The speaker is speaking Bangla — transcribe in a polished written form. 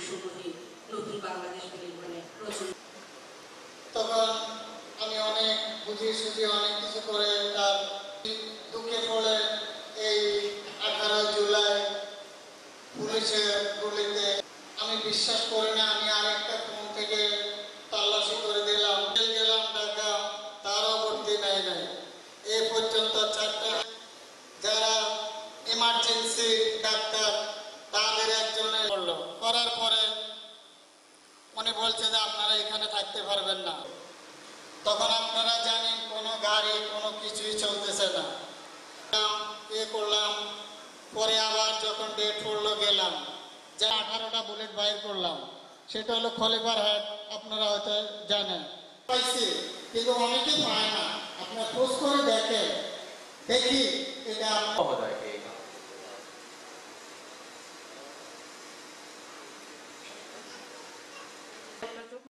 শুভহীন নতুন বাংলাদেশ বিনির্মাণে রচনা। তখন আমি অনেক বুঝিয়ে সুঝিয়ে অনেক কিছু করে তার দুঃখে পড়ে এই 18 জুলাই পুলিশের গুলিতে আমি বিশ্বাস করি না। আমি আরেকটা ফোন থেকে তল্লাশি করে গেলাম ঢাকা, তারও ভর্তি নেয় নাই। এ পর্যন্ত 4টা যারা ইমার্জেন্সি ডাক্তার তাদের একজনে করলো, করার পরে উনি বলছে যে আপনারা এখানে থাকতে পারবেন না। তখন আপনারা জানেন কোনো গাড়ি কোনো কিছুই চলতেছে না। করলাম, পরে আবার যখন ডেট পড়লো গেলাম, যে 18টা বুলেট বাইর করলাম, সেটা হলো খলিফার হাট, আপনারা হয়তো জানেন। পাইছি, কিন্তু অনেকে পায় না। আপনার খোঁজ করে দেখেন, দেখি এটা